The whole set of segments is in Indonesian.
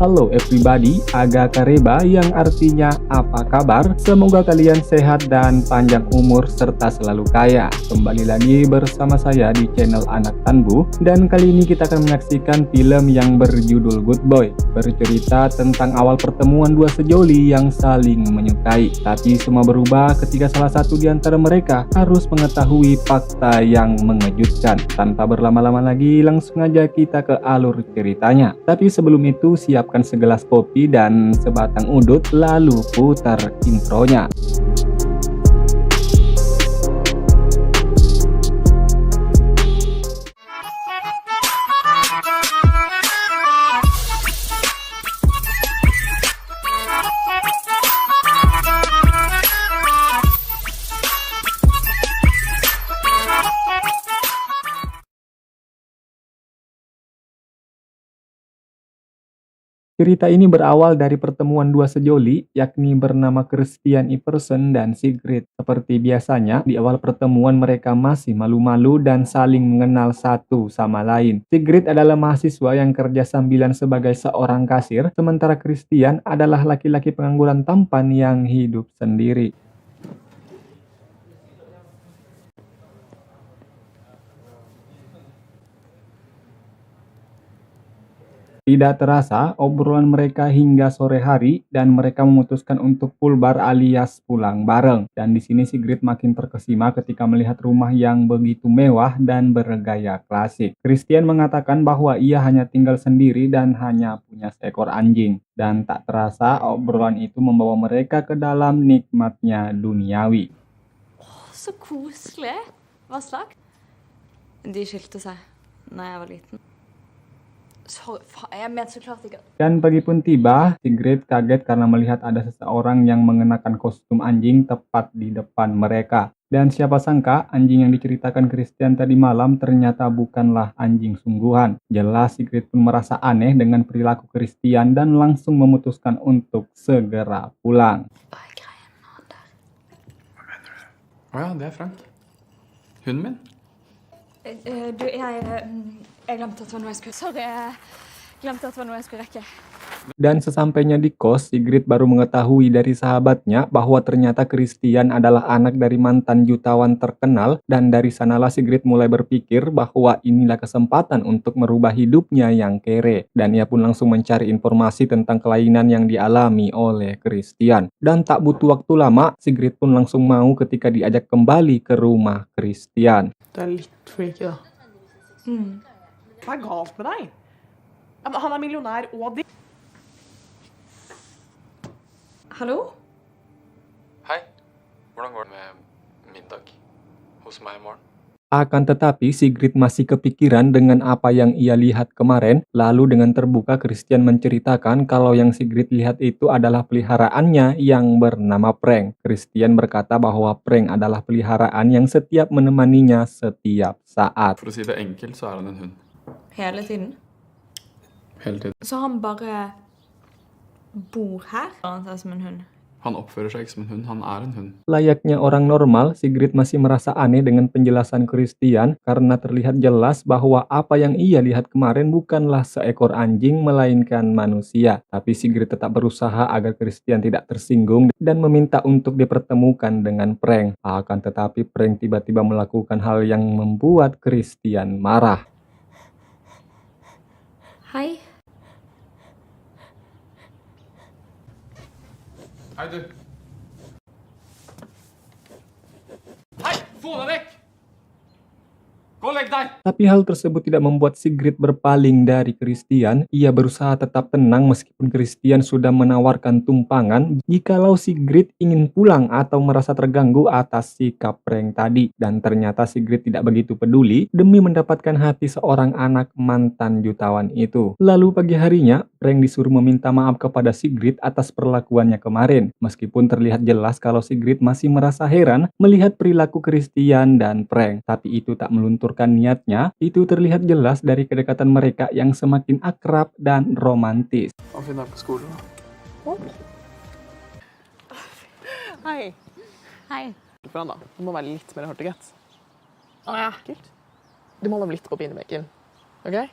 Halo everybody, Aga Kareba yang artinya apa kabar? Semoga kalian sehat dan panjang umur serta selalu kaya. Kembali lagi bersama saya di channel Anak Tanbu, dan kali ini kita akan menyaksikan film yang berjudul Good Boy, bercerita tentang awal pertemuan dua sejoli yang saling menyukai. Tapi semua berubah ketika salah satu di antara mereka harus mengetahui fakta yang mengejutkan. Tanpa berlama-lama lagi, langsung aja kita ke alur ceritanya. Tapi sebelum itu, siapkan segelas kopi dan sebatang udut, lalu putar intronya. Cerita ini berawal dari pertemuan dua sejoli, yakni bernama Christian Iversen dan Sigrid. Seperti biasanya, di awal pertemuan mereka masih malu-malu dan saling mengenal satu sama lain. Sigrid adalah mahasiswa yang kerja sambilan sebagai seorang kasir, sementara Christian adalah laki-laki pengangguran tampan yang hidup sendiri. Tidak terasa, obrolan mereka hingga sore hari dan mereka memutuskan untuk full bar alias pulang bareng. Dan di sini Sigrid makin terkesima ketika melihat rumah yang begitu mewah dan bergaya klasik. Christian mengatakan bahwa ia hanya tinggal sendiri dan hanya punya seekor anjing. Dan tak terasa, obrolan itu membawa mereka ke dalam nikmatnya duniawi. Så koselig. Hva slags? De skilte seg da jeg var liten. Jeg mente så klart ikke. Dan pagi pun tiba, Sigrid kaget karena melihat ada seseorang yang mengenakan kostum anjing tepat di depan mereka. Dan siapa sangka anjing yang diceritakan Christian tadi malam ternyata bukanlah anjing sungguhan. Jelas Sigrid pun merasa aneh dengan perilaku Christian dan langsung memutuskan untuk segera pulang. Hva er greien med han der? Å ja, det er Frank. Hunden min. Du, jeg glemte at det var noe jeg skulle. Sorry, jeg glemte at det var noe jeg skulle rekke. Dan sesampainya di kos, Sigrid baru mengetahui dari sahabatnya bahwa ternyata Christian adalah anak dari mantan jutawan terkenal, dan dari sanalah Sigrid mulai berpikir bahwa inilah kesempatan untuk merubah hidupnya yang kere. Dan ia pun langsung mencari informasi tentang kelainan yang dialami oleh Christian. Dan tak butuh waktu lama, Sigrid pun langsung mau ketika diajak kembali ke rumah Christian. Det er litt freaky, da. Hva er galt med deg? Ja, men han er millionær og de... Hallo? Hei. Hvordan går det med middag hos meg i morgen? Akan tetapi Sigrid masih kepikiran dengan apa yang ia lihat kemarin. Lalu dengan terbuka Christian menceritakan kalau yang Sigrid lihat itu adalah peliharaannya yang bernama Prank. Christian berkata bahwa Prank adalah peliharaan yang setiap menemaninya setiap saat. For å si det enkelt, så er han en hund. Hele tiden? Hele tiden. Så han bare bor her? Han seg som en hund. Han oppfører seg ikke som en hund, han er en hund. Layaknya orang normal, Sigrid masih merasa aneh dengan penjelasan Christian karena terlihat jelas bahwa apa yang ia lihat kemarin bukanlah seekor anjing melainkan manusia. Tapi Sigrid tetap berusaha agar Christian tidak tersinggung dan meminta untuk dipertemukan dengan Prank. Akan tetapi Prank tiba-tiba melakukan hal yang membuat Christian marah. Hei. Hei, du. Hei, få deg vekk! Gå og legg deg! Tapi hal tersebut tidak membuat Sigrid berpaling dari Christian. Ia berusaha tetap tenang meskipun Christian sudah menawarkan tumpangan jikalau Sigrid ingin pulang atau merasa terganggu atas sikap Prank tadi. Dan ternyata Sigrid tidak begitu peduli demi mendapatkan hati seorang anak mantan jutawan itu. Lalu pagi harinya, Prank disuruh meminta maaf kepada Sigrid atas perlakuannya kemarin. Meskipun terlihat jelas kalau Sigrid masih merasa heran melihat perilaku Christian dan Prank. Tapi itu tak melunturkan niatnya. Itu terlihat jelas dari kedekatan mereka yang semakin akrab dan romantis. Han finner på skolen. Hei. Hei. For han da. Det må være litt mer hurtighet. Å ja. Kult. Du må holde litt på pinebenken. Ok?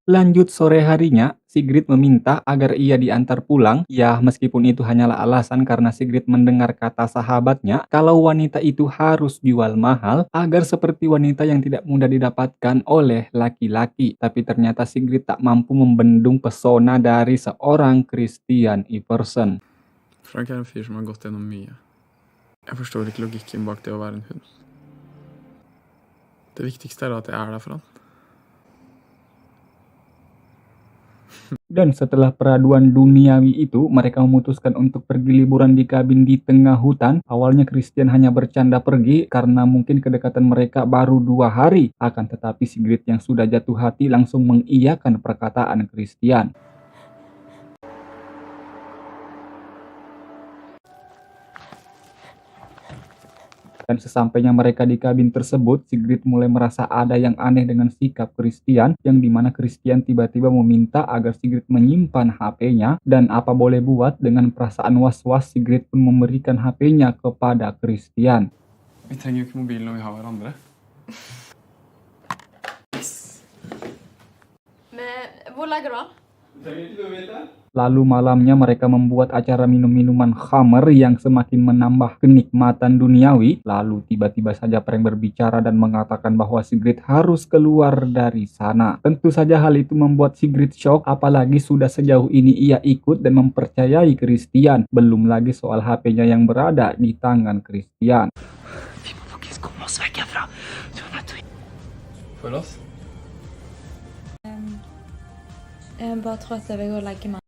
Lanjut sore harinya, Sigrid meminta agar ia diantar pulang. Ya, meskipun itu hanyalah alasan karena Sigrid mendengar kata sahabatnya kalau wanita itu harus jual mahal agar seperti wanita yang tidak mudah didapatkan oleh laki-laki. Tapi ternyata Sigrid tak mampu membendung pesona dari seorang Christian Iversen. Frank är en fyr som har gått gjennom mye. Jeg forstår ikke logikken bak det å være en hund. Det viktigste er at jeg er der for han. Dan setelah peraduan duniawi itu, mereka memutuskan untuk pergi liburan di kabin di tengah hutan. Awalnya Christian hanya bercanda pergi karena mungkin kedekatan mereka baru 2 hari. Akan tetapi Sigrid yang sudah jatuh hati langsung mengiyakan perkataan Christian. Dan sesampainya mereka di kabin tersebut, Sigrid mulai merasa ada yang aneh dengan sikap Christian, yang dimana Christian tiba-tiba meminta agar Sigrid menyimpan HP-nya, dan apa boleh buat, dengan perasaan was-was Sigrid pun memberikan HP-nya kepada Christian. Vi trenger jo ikke mobil når vi har hverandre. Men hvor legger du den? Lalu malamnya mereka membuat acara minum-minuman khamer yang semakin menambah kenikmatan duniawi. Lalu tiba-tiba saja Frank berbicara dan mengatakan bahwa Sigrid harus keluar dari sana. Tentu saja hal itu membuat Sigrid shock, apalagi sudah sejauh ini ia ikut dan mempercayai Christian. Belum lagi soal HP-nya yang berada di tangan Christian. Følg oss. Jeg bare tror at jeg vil gå og legge meg.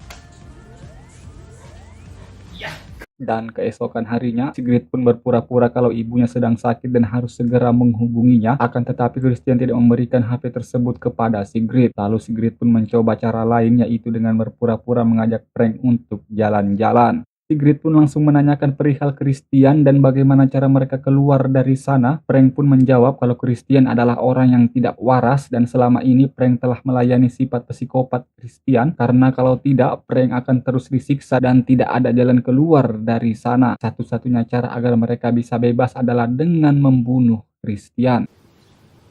Dan keesokan harinya, Sigrid pun berpura-pura kalau ibunya sedang sakit dan harus segera menghubunginya. Akan tetapi Christian tidak memberikan HP tersebut kepada Sigrid. Lalu Sigrid pun mencoba cara lain, yaitu dengan berpura-pura mengajak Frank untuk jalan-jalan. Sigrid pun langsung menanyakan perihal Christian dan bagaimana cara mereka keluar dari sana. Frank pun menjawab kalau Christian adalah orang yang tidak waras dan selama ini Frank telah melayani sifat psikopat Christian, karena kalau tidak Frank akan terus disiksa dan tidak ada jalan keluar dari sana. Satu-satunya cara agar mereka bisa bebas adalah dengan membunuh Christian.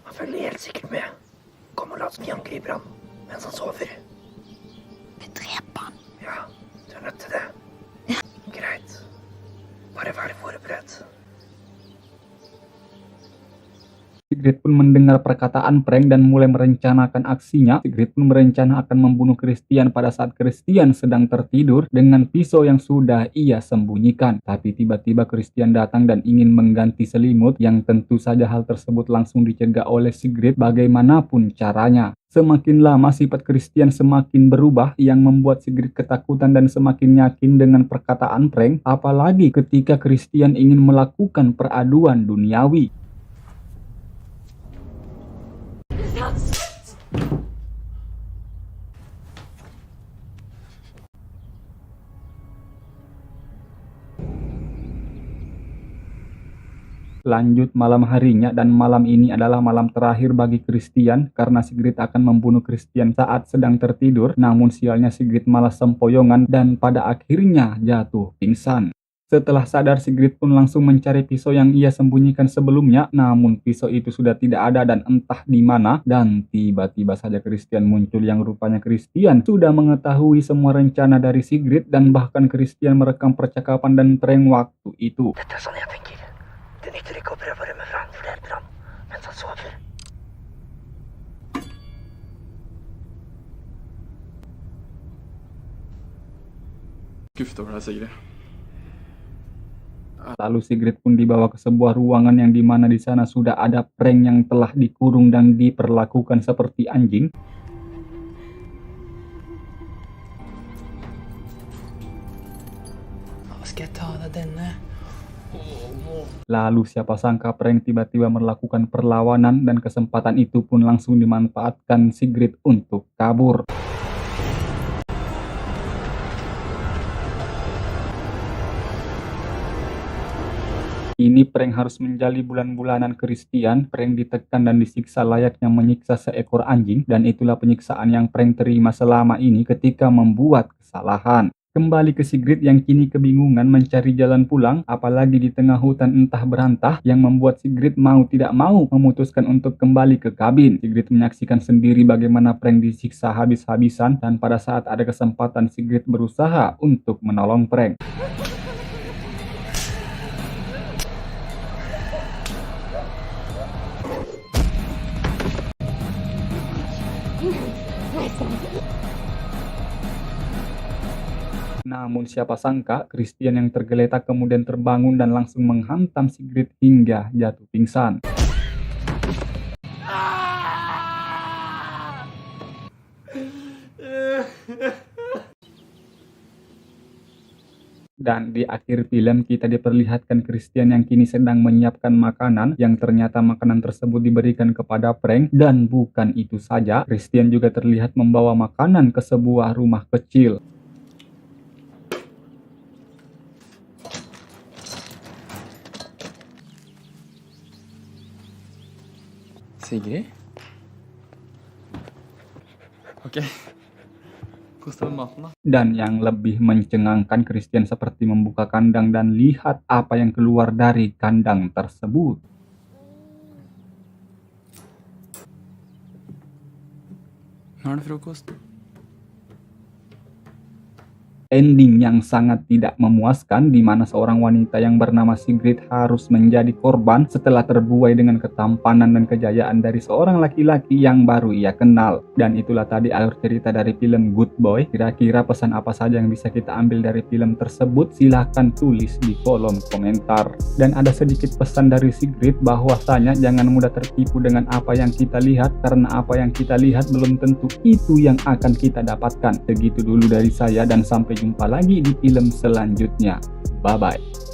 Han følger helt sikkert med. Kommer la oss vi angriper ham mens han sover. Vi dreper han. Ja, du er nødt til det. Greit. Bare vær forberedt. Sigrid pun mendengar perkataan Frank dan mulai merencanakan aksinya. Sigrid pun berencana akan membunuh Christian pada saat Christian sedang tertidur dengan pisau yang sudah ia sembunyikan. Tapi tiba-tiba Christian datang dan ingin mengganti selimut, yang tentu saja hal tersebut langsung dicegah oleh Sigrid bagaimanapun caranya. Semakin lama sifat Christian semakin berubah, yang membuat Sigrid ketakutan dan semakin yakin dengan perkataan Frank, apalagi ketika Christian ingin melakukan peraduan duniawi. Lanjut malam harinya, dan malam ini adalah malam terakhir bagi Christian karena Sigrid akan membunuh Christian saat sedang tertidur. Namun sialnya Sigrid malah sempoyongan dan pada akhirnya jatuh pingsan. Setelah sadar, Sigrid pun langsung mencari pisau yang ia sembunyikan sebelumnya. Namun pisau itu sudah tidak ada dan entah di mana. Dan tiba-tiba saja Christian muncul, yang rupanya Christian sudah mengetahui semua rencana dari Sigrid, dan bahkan Christian merekam percakapan dan Frank waktu itu. Dette er sånn jeg tenker. Det nytter ikke å prøve å rømme fra han, for det hjelper han mens han sover. Skuffet over deg, Sigrid. Lalu Sigrid pun dibawa ke sebuah ruangan yang dimana di sana sudah ada Frank yang telah dikurung dan diperlakukan seperti anjing. Skal jeg ta deg denne? Lalu siapa sangka Frank tiba-tiba melakukan perlawanan, dan kesempatan itu pun langsung dimanfaatkan Sigrid untuk kabur. Ini Frank harus menjali bulan-bulanan Christian. Frank ditekan dan disiksa layaknya menyiksa seekor anjing, dan itulah penyiksaan yang Frank terima selama ini ketika membuat kesalahan. Kembali ke Sigrid yang kini kebingungan mencari jalan pulang, apalagi di tengah hutan entah berantah yang membuat Sigrid mau tidak mau memutuskan untuk kembali ke kabin. Sigrid menyaksikan sendiri bagaimana Frank disiksa habis-habisan dan pada saat ada kesempatan Sigrid berusaha untuk menolong Frank. Namun siapa sangka Christian yang tergeletak kemudian terbangun dan langsung menghantam Sigrid hingga jatuh pingsan. Dan di akhir film kita diperlihatkan Christian yang kini sedang menyiapkan makanan yang ternyata makanan tersebut diberikan kepada Frank. Dan bukan itu saja, Christian juga terlihat membawa makanan ke sebuah rumah kecil. Sigrid? Oke. Gusto maaf. Dan yang lebih mencengangkan, Christian seperti membuka kandang dan lihat apa yang keluar dari kandang tersebut. Nå er det frokost. Ending yang sangat tidak memuaskan di mana seorang wanita yang bernama Sigrid harus menjadi korban setelah terbuai dengan ketampanan dan kejayaan dari seorang laki-laki yang baru ia kenal. Dan itulah tadi alur cerita dari film Good Boy. Kira-kira pesan apa saja yang bisa kita ambil dari film tersebut? Silahkan tulis di kolom komentar. Dan ada sedikit pesan dari Sigrid bahwasanya jangan mudah tertipu dengan apa yang kita lihat, karena apa yang kita lihat belum tentu itu yang akan kita dapatkan. Segitu dulu dari saya dan sampai jumpa lagi di film selanjutnya. Bye-bye.